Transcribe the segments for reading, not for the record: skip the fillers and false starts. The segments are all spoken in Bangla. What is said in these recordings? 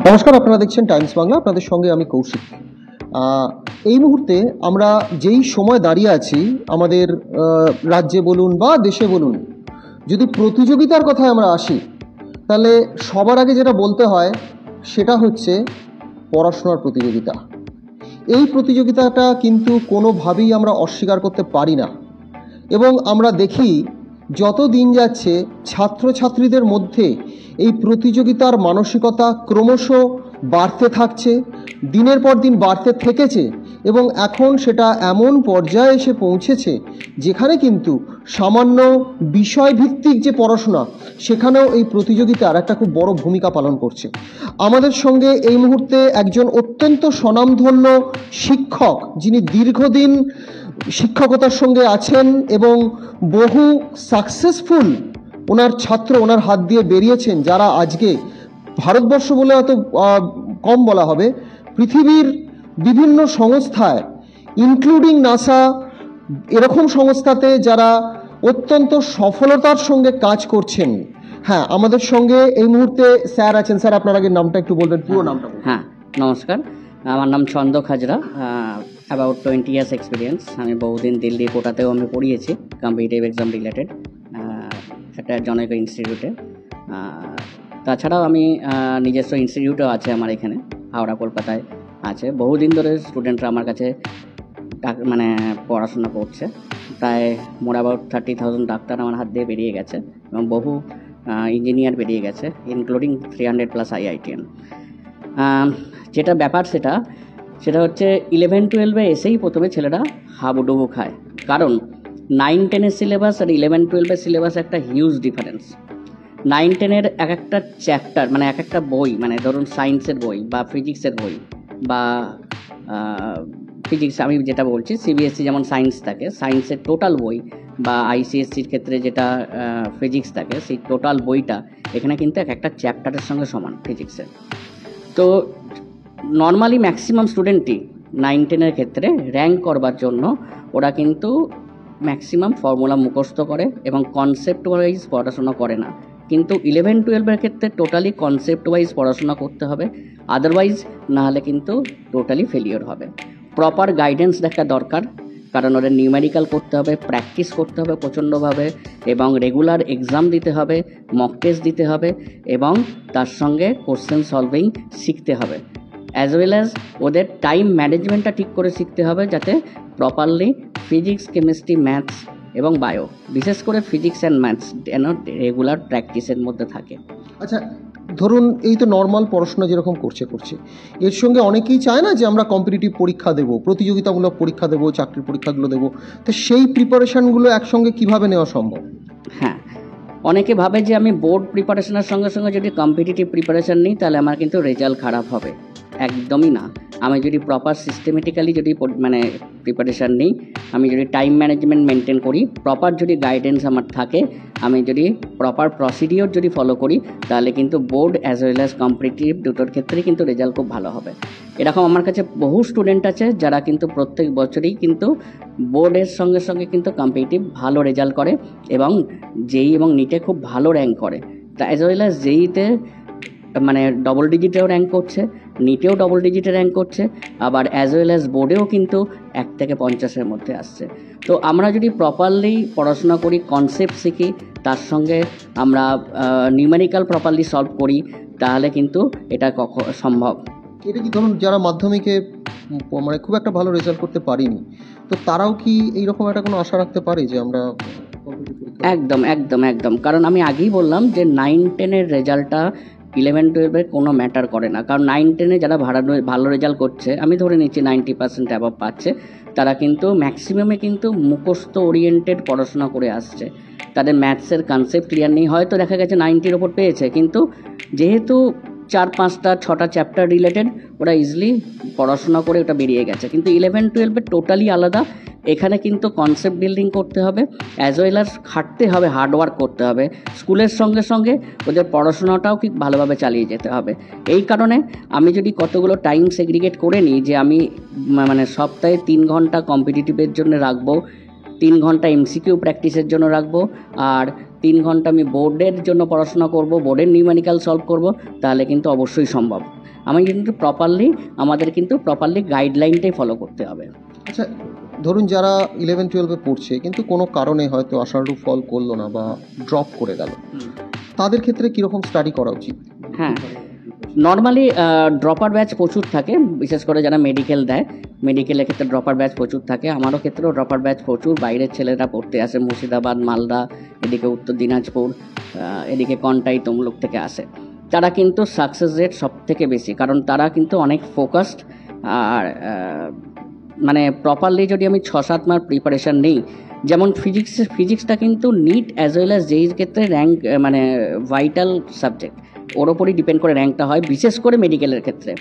নমস্কার, আপনারা দেখছেন টাইমস বাংলা। আপনাদের সঙ্গে আমি কৌশিক। এই মুহূর্তে আমরা যেই সময় দাঁড়িয়ে আছি, আমাদের রাজ্যে বলুন বা দেশে বলুন, যদি প্রতিযোগিতার কথায় আমরা আসি, তাহলে সবার আগে যেটা বলতে হয় সেটা হচ্ছে পড়াশোনার প্রতিযোগিতা। এই প্রতিযোগিতাটা কিন্তু কোনোভাবেই আমরা অস্বীকার করতে পারি না, এবং আমরা দেখি যত দিন যাচ্ছে ছাত্রছাত্রীদের মধ্যে এই প্রতিযোগিতার মানসিকতা ক্রমশ বাড়তে থাকছে, দিনের পর দিন বাড়তে থেকেছে, এবং এখন সেটা এমন পর্যায়ে এসে পৌঁছেছে যেখানে কিন্তু সামান্য বিষয়ভিত্তিক যে পড়াশোনা, সেখানেও এই প্রতিযোগিতার একটা খুব বড় ভূমিকা পালন করছে। আমাদের সঙ্গে এই মুহূর্তে একজন অত্যন্ত স্বনামধন্য শিক্ষক, যিনি দীর্ঘদিন শিক্ষকতার সঙ্গে আছেন এবং বহু সাকসেসফুল ওনার ছাত্র ওনার হাত দিয়ে বেরিয়েছেন, যারা আজকে ভারতবর্ষ বলে হয়তো কম বলা হবে, পৃথিবীর বিভিন্ন সংস্থায় ইনক্লুডিং নাসা এরকম সংস্থাতে যারা অত্যন্ত সফলতার সঙ্গে কাজ করছেন। হ্যাঁ, আমাদের সঙ্গে এই মুহূর্তে স্যার আছেন। স্যার, আপনার আগে নামটা একটু বলবেন, পুরো নামটা। হ্যাঁ, নমস্কার, আমার নাম Chandak Hazra. About 20 years experience. আমি বহুদিন দিল্লি কোটাতেও আমি পড়িয়েছি, কম্পিটিটিভ এক্সাম রিলেটেড, একটা জনৈক ইনস্টিটিউটে। তাছাড়াও আমি নিজস্ব ইনস্টিটিউটও আছে আমার এখানে, হাওড়া কলকাতায় আছে। বহুদিন ধরে স্টুডেন্টরা আমার কাছে মানে পড়াশোনা করছে। প্রায় মোর অ্যাবাউট 30,000 ডাক্তার আমার হাত দিয়ে বেরিয়ে গেছে, এবং বহু ইঞ্জিনিয়ার বেরিয়ে গেছে, ইনক্লুডিং 300+ IITian। যেটা ব্যাপার সেটা হচ্ছে 11-12-এ এসেই প্রথমে ছেলেরা হাবুডুবু খায়, কারণ 9-10-এর সিলেবাস আর 11-12-এর সিলেবাস একটা হিউজ ডিফারেন্স। 9-10-এর এক একটা চ্যাপ্টার, মানে এক একটা বই, মানে ধরুন সায়েন্সের বই বা ফিজিক্সের বই বা ফিজিক্স, আমি যেটা বলছি সিবিএসসি যেমন সায়েন্স থাকে, সায়েন্সের টোটাল বই, বা আইসিএসসির ক্ষেত্রে যেটা ফিজিক্স থাকে, সেই টোটাল বইটা এখানে কিন্তু এক একটা চ্যাপ্টারের সঙ্গে সমান ফিজিক্সের। তো নর্মালি ম্যাক্সিমাম স্টুডেন্টই 9-10-এর ক্ষেত্রে র্যাঙ্ক করবার জন্য ওরা কিন্তু ম্যাক্সিমাম ফর্মুলা মুখস্থ করে এবং কনসেপ্ট ওয়াইজ পড়াশোনা করে না। কিন্তু 11-12-এর ক্ষেত্রে টোটালি কনসেপ্ট ওয়াইজ পড়াশোনা করতে হবে, আদারওয়াইজ না হলে কিন্তু টোটালি ফেলিওর হবে। প্রপার গাইডেন্স দেখা দরকার, কারণ ওদের নিউমেরিক্যাল করতে হবে, প্র্যাকটিস করতে হবে প্রচণ্ডভাবে, এবং রেগুলার এক্সাম দিতে হবে, মক টেস্ট দিতে হবে, এবং তার সঙ্গে কোশ্চেন সলভিং শিখতে হবে, অ্যাজ ওয়েল অ্যাজ ওদের টাইম ম্যানেজমেন্টটা ঠিক করে শিখতে হবে, যাতে প্রপারলি ফিজিক্স, কেমিস্ট্রি, ম্যাথস এবং বায়ো, বিশেষ করে ফিজিক্স অ্যান্ড ম্যাথস যেন রেগুলার প্র্যাকটিসের মধ্যে থাকে। আচ্ছা, ধরুন এই তো নর্মাল পড়াশোনা যেরকম করছে, এর সঙ্গে অনেকেই চায় না যে আমরা কম্পিটিটিভ পরীক্ষা দেবো, প্রতিযোগিতামূলক পরীক্ষা দেবো, চাকরির পরীক্ষাগুলো দেবো। তো সেই প্রিপারেশানগুলো একসঙ্গে কিভাবে নেওয়া সম্ভব? হ্যাঁ, অনেকে ভাবে যে আমি বোর্ড প্রিপারেশনের সঙ্গে সঙ্গে যদি কম্পিটিটিভ প্রিপারেশান নিই তাহলে আমার কিন্তু রেজাল্ট খারাপ হবে। একদমই না। আমি যদি প্রপার সিস্টেমেটিক্যালি যদি মানে প্রিপারেশান নিই, আমি যদি টাইম ম্যানেজমেন্ট মেনটেন করি, প্রপার যদি গাইডেন্স আমার থাকে, আমি যদি প্রপার প্রসিডিওর যদি ফলো করি, তাহলে কিন্তু board as well as competitive দুটোর ক্ষেত্রেই কিন্তু রেজাল্ট খুব ভালো হবে। এরকম আমার কাছে বহু স্টুডেন্ট আছে যারা কিন্তু প্রত্যেক বছরই কিন্তু বোর্ডের সঙ্গে সঙ্গে কিন্তু কম্পিটিটিভ ভালো রেজাল্ট করে, এবং জেই এবং নিটে খুব ভালো র্যাঙ্ক করে। তা অ্যাজ ওয়েল অ্যাজ জেইতে মানে ডবল ডিজিটেও র্যাঙ্ক করছে, নিটেও ডবল ডিজিটে র্যাঙ্ক করছে, আবার অ্যাজ ওয়েল অ্যাজ বোর্ডেও কিন্তু 1 থেকে 50-এর মধ্যে আসছে। তো আমরা যদি প্রপারলি পড়াশোনা করি, কনসেপ্ট শিখি, তার সঙ্গে আমরা নিউমেরিক্যাল প্রপারলি সলভ করি, তাহলে কিন্তু এটা সম্ভব। এটা কি ধরুন যারা মাধ্যমিকে মানে খুব একটা ভালো রেজাল্ট করতে পারিনি, তো তারাও কি এইরকম একটা কোনো আশা রাখতে পারে যে আমরা? একদম একদম একদম, কারণ আমি আগেই বললাম যে 9-10-এর রেজাল্টটা 11-12-এর কোনো ম্যাটার করে না। কারণ 9-10-এ যারা ভালো রেজাল্ট করছে, আমি ধরে নিচ্ছি 90% অ্যাবভ পাচ্ছে, তারা কিন্তু ম্যাক্সিমামে কিন্তু মুখস্থ ওরিয়েন্টেড পড়াশোনা করে আসছে। তাদের ম্যাথসের কনসেপ্ট ক্লিয়ার নেই, হয়তো দেখা গেছে 90-র ওপর পেয়েছে, কিন্তু যেহেতু 4-5-6টা চ্যাপ্টার রিলেটেড, ওরা ইজিলি পড়াশোনা করে ওটা বেরিয়ে গেছে। কিন্তু 11-12-এ টোটালি আলাদা। এখানে কিন্তু কনসেপ্ট বিল্ডিং করতে হবে, অ্যাজ ওয়েল অ্যাজ খাটতে হবে, হার্ডওয়ার্ক করতে হবে। স্কুলের সঙ্গে সঙ্গে ওদের পড়াশোনাটাও কি ভালোভাবে চালিয়ে যেতে হবে। এই কারণে আমি যদি কতগুলো টাইম সেগ্রিগেট করে নিই, যে আমি মানে সপ্তাহে 3 ঘন্টা কম্পিটিটিভের জন্য রাখবো, 3 ঘন্টা এমসিকিউ প্র্যাকটিসের জন্য রাখবো, আর 3 ঘন্টা আমি বোর্ডের জন্য পড়াশোনা করব, বোর্ডের নিউমেরিক্যাল সলভ করব, তাহলে কিন্তু অবশ্যই সম্ভব। আমি কিন্তু প্রপারলি গাইডলাইনটাই ফলো করতে হবে। আচ্ছা, ধরুন যারা 11-12-এ পড়ছে কিন্তু কোনো কারণে হয়তো আশানুরূপ ফল করলো না বা ড্রপ করে গেল, তাদের ক্ষেত্রে কীরকম স্টাডি করা উচিত? হ্যাঁ, নর্মালি ড্রপার ব্যাচ প্রচুর থাকে, বিশেষ করে যারা মেডিকেল দেয়, মেডিকেলের ক্ষেত্রে ড্রপার ব্যাচ প্রচুর থাকে। আমারও ক্ষেত্রেও ড্রপার ব্যাচ প্রচুর, বাইরের ছেলেরা পড়তে আসে, মুর্শিদাবাদ, মালদা, এদিকে উত্তর দিনাজপুর, এদিকে কন্টাই, তমলুক থেকে আসে। তারা কিন্তু সাকসেস রেট সব থেকে বেশি, কারণ তারা কিন্তু অনেক ফোকাসড। আর মানে প্রপারলি যদি আমি 6-7 মাস প্রিপারেশান নিই, যেমন ফিজিক্সটা কিন্তু নিট অ্যাজ ওয়েল অ্যাজ যেই ক্ষেত্রে র্যাঙ্ক মানে ভাইটাল সাবজেক্ট, ওর ওপরই ডিপেন্ড করে র্যাঙ্কটা হয়, বিশেষ করে মেডিকেলের ক্ষেত্রে।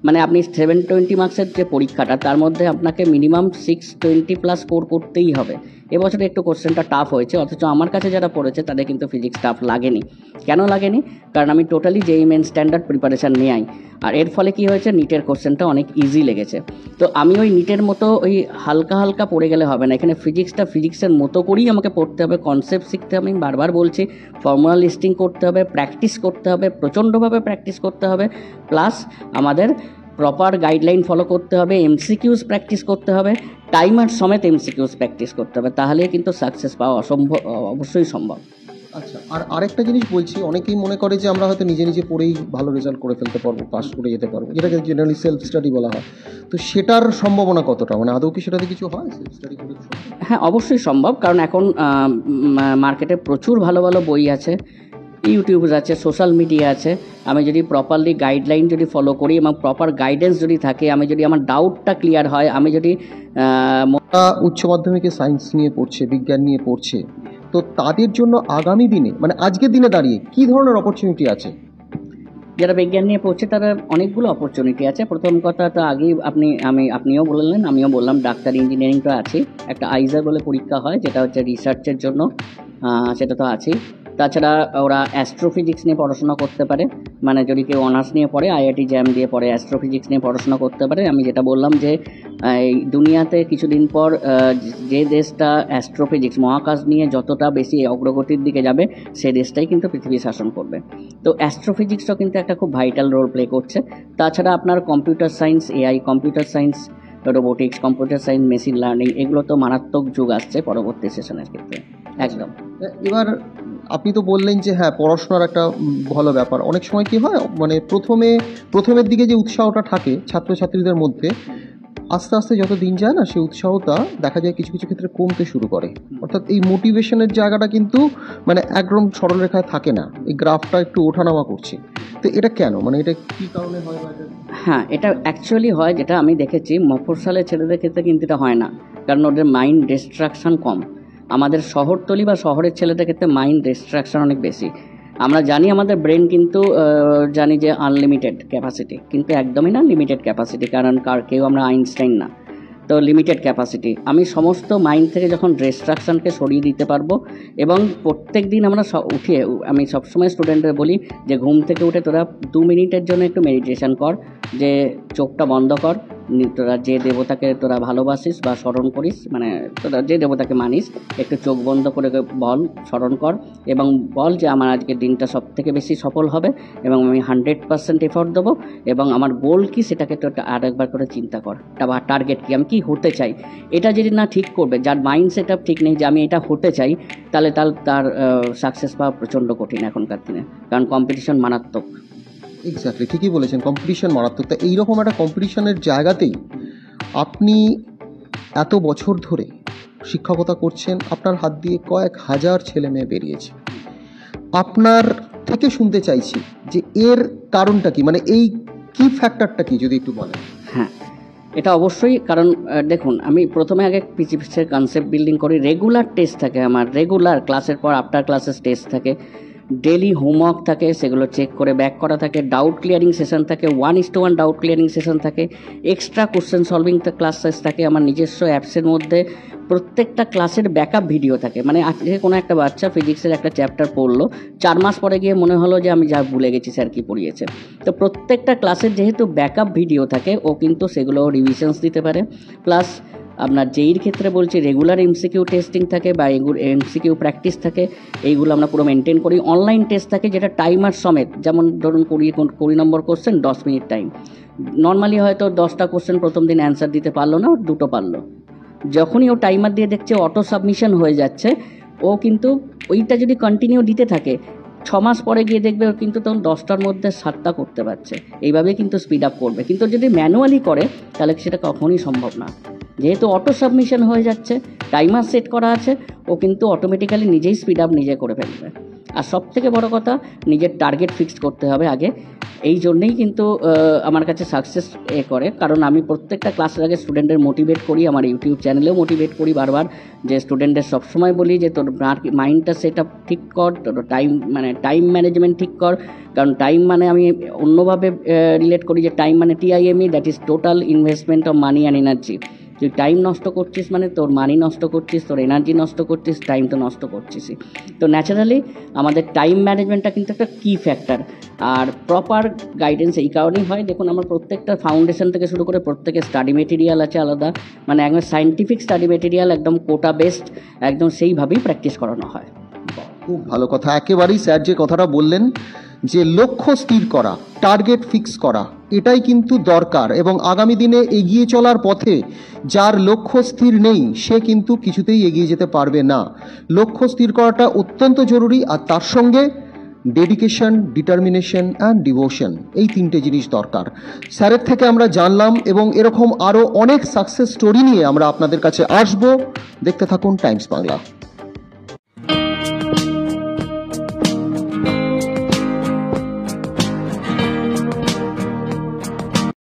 মানে আপনি 720 মার্কসের যে পরীক্ষাটা, তার মধ্যে আপনাকে মিনিমাম 620+ স্কোর করতেই হবে। এবছর একটু কোশ্চেনটা টাফ হয়েছে, অথচ আমার কাছে যারা পড়েছে তাদের কিন্তু ফিজিক্স টাফ লাগেনি। কেন লাগেনি? কারণ আমি টোটালি যেই মেন স্ট্যান্ডার্ড প্রিপারেশান নেই, আর এর ফলে কি হয়েছে, নিটের কোশ্চেনটা অনেক ইজি লেগেছে। তো আমি ওই নিটের মতো ওই হালকা হালকা পড়ে গেলে হবে না, এখানে ফিজিক্সের মতো করেই আমাকে পড়তে হবে, কনসেপ্ট শিখতে হবে, আমি বারবার বলছি, ফর্মুলা লিস্টিং করতে হবে, প্র্যাকটিস করতে হবে, প্রচণ্ডভাবে প্র্যাকটিস করতে হবে, প্লাস আমাদের প্রপার গাইডলাইন ফলো করতে হবে, এমসিকিউজ প্র্যাকটিস করতে হবে, টাইমার সমেত এমসিকিউজ প্র্যাকটিস করতে হবে, তাহলে কিন্তু সাকসেস পাওয়া অবশ্যই সম্ভব। আচ্ছা, আর আরেকটা জিনিস বলছি, অনেকেই মনে করে যে আমরা হয়তো নিজে নিজে পড়েই ভালো রেজাল্ট করে ফেলতে পারবো, পাস করে যেতে পারবো, যেটাকে জেনারেলি সেলফ স্টাডি বলা হয়। তো সেটার সম্ভাবনা কতটা, মানে আদৌ কি সেটাতে কিছু হয়, সেলফ স্টাডি করে? হ্যাঁ, অবশ্যই সম্ভব, কারণ এখন মার্কেটে প্রচুর ভালো ভালো বই আছে, ইউটিউব আছে, সোশ্যাল মিডিয়া আছে। আমি যদি প্রপারলি গাইডলাইন যদি ফলো করি এবং প্রপার গাইডেন্স যদি থাকে, আমি যদি আমার ডাউটটা ক্লিয়ার হয়, আমি যদি উচ্চ মাধ্যমিকে সায়েন্স নিয়ে পড়ছে, বিজ্ঞান নিয়ে পড়ছে, তো তাদের জন্য আগামী দিনে মানে আজকের দিনে দাঁড়িয়ে কী ধরনের অপরচুনিটি আছে? যারা বিজ্ঞান নিয়ে পড়ছে তারা অনেকগুলো অপরচুনিটি আছে। প্রথম কথা তো আগেই আপনিও বললেন, আমিও বললাম, ডাক্তার, ইঞ্জিনিয়ারিং তো আছে, একটা আইজার বলে পরীক্ষা হয়, যেটা হচ্ছে রিসার্চের জন্য, সেটা তো আছেই। তাছাড়া ওরা অ্যাস্ট্রোফিজিক্স নিয়ে পড়াশোনা করতে পারে, মানে যদি কেউ অনার্স নিয়ে পড়ে, আইআইটি জ্যাম দিয়ে পড়ে, অ্যাস্ট্রোফিজিক্স নিয়ে পড়াশোনা করতে পারে। আমি যেটা বললাম যে এই দুনিয়াতে কিছুদিন পর যে দেশটা অ্যাস্ট্রোফিজিক্স, মহাকাশ নিয়ে যতটা বেশি অগ্রগতির দিকে যাবে, সেই দেশটাই কিন্তু পৃথিবী শাসন করবে। তো অ্যাস্ট্রোফিজিক্সও কিন্তু একটা খুব ভাইটাল রোল প্লে করছে। তাছাড়া আপনার computer science, AI, computer science, robotics, computer science, machine learning, এগুলো তো মারাত্মক যুগ আসছে পরবর্তী সেশনের ক্ষেত্রে। একদম। এবার আপনি তো বললেন যে হ্যাঁ, পড়াশোনার একটা ভালো ব্যাপার। অনেক সময় কি হয়, মানে প্রথমের দিকে যে উৎসাহটা থাকে ছাত্রছাত্রীদের মধ্যে, আস্তে আস্তে যত দিন যায় না, সেই উৎসাহটা দেখা যায় কিছু কিছু ক্ষেত্রে কমতে শুরু করে। অর্থাৎ এই মোটিভেশনের জায়গাটা কিন্তু মানে একদম সরলরেখায় থাকে না, এই গ্রাফটা একটু ওঠানামা করছে। তো এটা কেন, মানে এটা কী কারণে হয়? হ্যাঁ, এটা অ্যাকচুয়ালি হয়, যেটা আমি দেখেছি মফস্বলের ছেলেদের ক্ষেত্রে কিন্তু এটা হয় না, কারণ ওদের মাইন্ড ডিস্ট্রাকশান কম। আমাদের শহরতলি বা শহরের ছেলেদের ক্ষেত্রে মাইন্ড ডিস্ট্রাকশান অনেক বেশি। আমরা জানি আমাদের ব্রেন কিন্তু জানি যে আনলিমিটেড ক্যাপাসিটি, কিন্তু একদমই না লিমিটেড ক্যাপাসিটি, কারণ কেউ আমরা আইনস্টাইন না, তো লিমিটেড ক্যাপাসিটি। আমি সমস্ত মাইন্ড থেকে যখন ডিস্ট্রাকশানকে সরিয়ে দিতে পারবো, এবং প্রত্যেক দিন আমরা আমি সবসময় স্টুডেন্টদের বলি যে ঘুম থেকে উঠে তোরা 2 মিনিটের জন্য একটু মেডিটেশন কর, যে চোখটা বন্ধ কর, তোরা যে দেবতাকে তোরা ভালোবাসিস বা স্মরণ করিস, মানে তোরা যে দেবতাকে মানিস, একটু চোখ বন্ধ করে বল, স্মরণ কর, এবং বল যে আমার আজকের দিনটা সব থেকে বেশি সফল হবে, এবং আমি 100% এফর্ট দেবো, এবং আমার গোল কি সেটাকে তো আরেকবার করে চিন্তা কর, বা টার্গেট কি, আমি কি হতে চাই। এটা যদি না ঠিক করবে, যার মাইন্ড সেট আপ ঠিক নেই যে আমি এটা হতে চাই, তাহলে তার সাকসেস পাওয়া প্রচণ্ড কঠিন এখনকার দিনে, কারণ কম্পিটিশন মারাত্মক। এক্স্যাক্টলি, ঠিকই বলেছেন, কম্পিটিশন মারাত্মক। তা এইরকম একটা কম্পিটিশনের জায়গাতেই আপনি এত বছর ধরে শিক্ষকতা করছেন, আপনার হাত দিয়ে কয়েক হাজার ছেলে মেয়ে বেরিয়েছে। আপনার থেকে শুনতে চাইছি যে এর কারণটা কি, মানে এই কি ফ্যাক্টরটা কি, যদি একটু বলেন। হ্যাঁ, এটা অবশ্যই, কারণ দেখুন, আমি প্রথমে আগে ফিজিক্সের কনসেপ্ট বিল্ডিং করি, রেগুলার টেস্ট থাকে আমার, রেগুলার ক্লাসের পর আফটার ক্লাসেস টেস্ট থাকে, ডেলি হোমওয়ার্ক থাকে, সেগুলো চেক করে ব্যাক করা থাকে, ডাউট ক্লিয়ারিং সেশন থাকে, 1:1 ডাউট ক্লিয়ারিং সেশন থাকে, এক্সট্রা কোশ্চেন সলভিং ক্লাসেস থাকে, আমার নিজস্ব অ্যাপসের মধ্যে প্রত্যেকটা ক্লাসের ব্যাকআপ ভিডিও থাকে। মানে আজকে কোনো একটা বাচ্চা ফিজিক্সের একটা চ্যাপ্টার পড়লো, 4 মাস পরে গিয়ে মনে হলো যে আমি যা ভুলে গেছি স্যার কী পড়িয়েছে। তো প্রত্যেকটা ক্লাসের যেহেতু ব্যাকআপ ভিডিও থাকে, ও কিন্তু সেগুলো রিভিশনস দিতে পারে, প্লাস আপনার জেইর ক্ষেত্রে বলছি রেগুলার এমসিকিউ টেস্টিং থাকে বা এমসিকিউ প্র্যাকটিস থাকে, এইগুলো আমরা পুরো মেনটেন করি। অনলাইন টেস্ট থাকে যেটা টাইমার সমেত, যেমন ধরুন 20 নম্বর কোশ্চেন 10 মিনিট টাইম। নর্মালি হয়তো 10টা কোশ্চেন প্রথম দিন অ্যান্সার দিতে পারলো না, 2টো পারলো। যখনই ও টাইমার দিয়ে দেখছে অটো সাবমিশন হয়ে যাচ্ছে, ও কিন্তু ওইটা যদি কন্টিনিউ দিতে থাকে 6 মাস পরে গিয়ে দেখবে ও কিন্তু তখন 10টার মধ্যে 7টা করতে পারছে। এইভাবেই কিন্তু স্পিড আপ করবে, কিন্তু যদি ম্যানুয়ালি করে তাহলে সেটা কখনোই সম্ভব না। যেহেতু অটো সাবমিশন হয়ে যাচ্ছে, টাইমার সেট করা আছে, ও কিন্তু অটোমেটিক্যালি নিজেই স্পিড আপ নিজে করে ফেলবে। আর সবথেকে বড় কথা, নিজের টার্গেট ফিক্সড করতে হবে আগে। এই জন্যেই কিন্তু আমার কাছে সাকসেস করে, কারণ আমি প্রত্যেকটা ক্লাসের আগে স্টুডেন্টদের মোটিভেট করি, আমার ইউটিউব চ্যানেলেও মোটিভেট করি বারবার, যে স্টুডেন্টদের সবসময় বলি যে তোর মাইন্ডটা সেট আপ ঠিক কর, তোর টাইম ম্যানেজমেন্ট ঠিক কর। কারণ টাইম মানে আমি অন্যভাবে রিলেট করি যে টাইম মানে TIME, that is total investment of money and energy. তুই টাইম নষ্ট করছিস মানে তোর মানি নষ্ট করছিস, তোর এনার্জি নষ্ট করছিস, টাইম তো নষ্ট করছিসই। তো ন্যাচারালি আমাদের টাইম ম্যানেজমেন্টটা কিন্তু একটা কি ফ্যাক্টর। আর প্রপার গাইডেন্স এই কারণেই হয়, দেখুন আমার প্রত্যেকটা ফাউন্ডেশন থেকে শুরু করে প্রত্যেকের স্টাডি মেটেরিয়াল আছে আলাদা, মানে একদম সায়েন্টিফিক স্টাডি মেটেরিয়াল, একদম কোটা বেসড, একদম সেইভাবেই প্র্যাকটিস করানো হয়। খুব ভালো কথা। একেবারেই স্যার যে কথাটা বললেন যে লক্ষ্য স্থির করা, টার্গেট ফিক্স করা, এটাই কিন্তু দরকার। এবং আগামী দিনে এগিয়ে চলার পথে যার লক্ষ্য স্থির নেই সে কিন্তু কিছুতেই এগিয়ে যেতে পারবে না। লক্ষ্য স্থির করাটা অত্যন্ত জরুরি, আর তার সঙ্গে ডেডিকেশন, ডিটারমিনেশন অ্যান্ড ডিভোশন, এই 3টে জিনিস দরকার। স্যারের থেকে আমরা জানলাম, এবং এরকম আরও অনেক সাকসেস স্টোরি নিয়ে আমরা আপনাদের কাছে আসবো। দেখতে থাকুন টাইমস বাংলা।